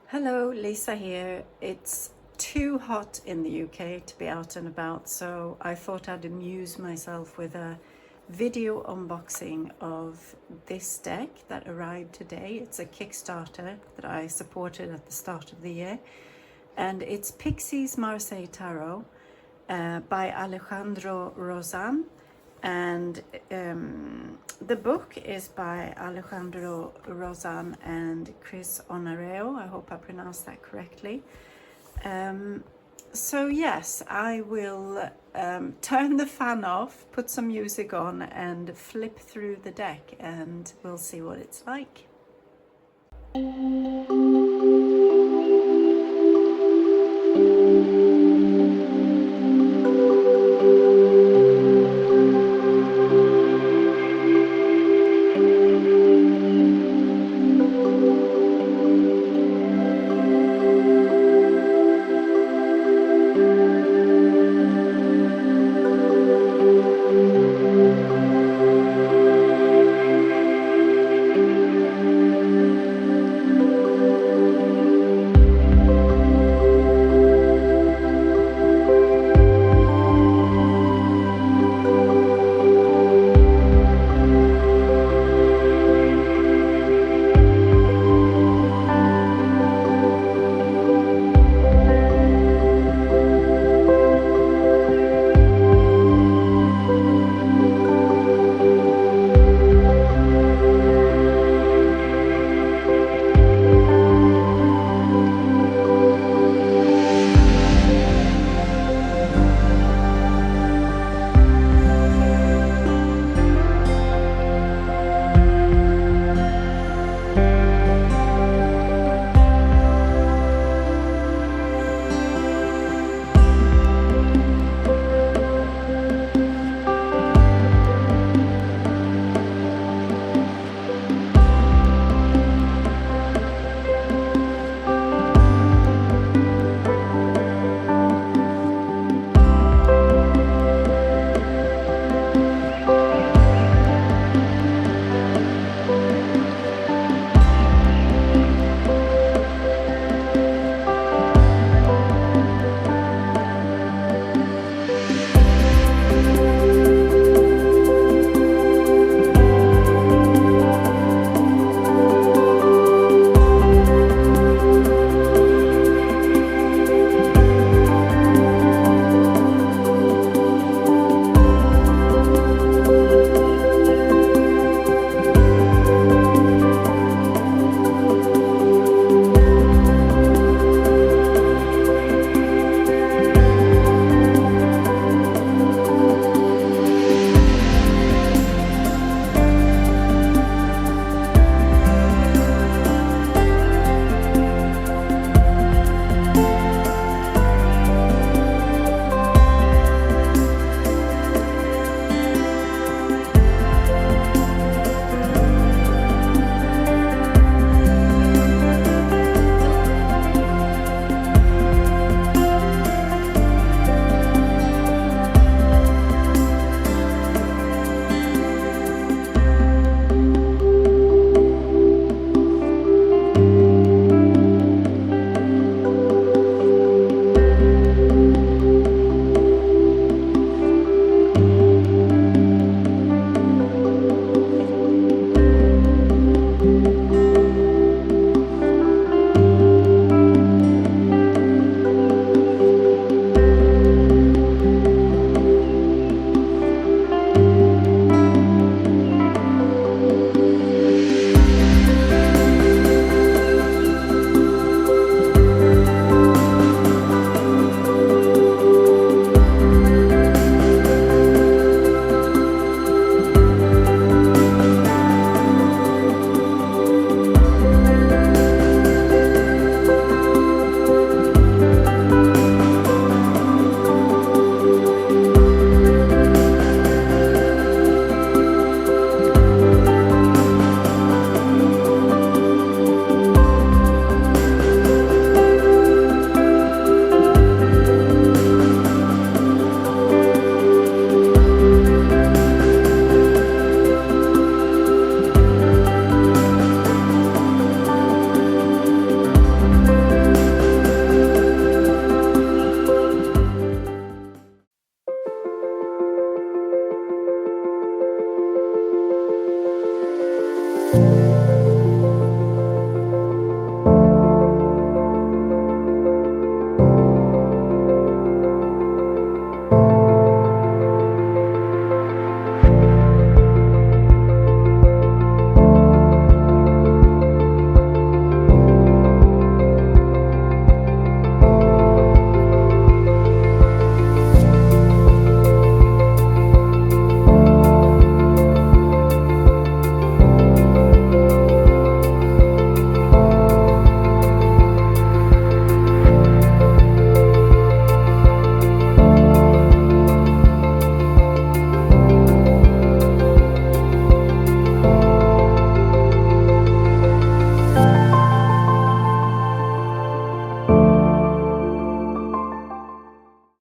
Hello, Lisa here. It's too hot in the UK to be out and about, so I thought I'd amuse myself with a video unboxing of this deck that arrived today. It's a Kickstarter that I supported at the start of the year, and it's Pixie Marseille Tarot by Alejandro Rozan, and the book is by Alejandro Rozan and Chris Honareo. I hope I pronounced that correctly. So yes, I will turn the fan off, put some music on and flip through the deck, and we'll see what it's like.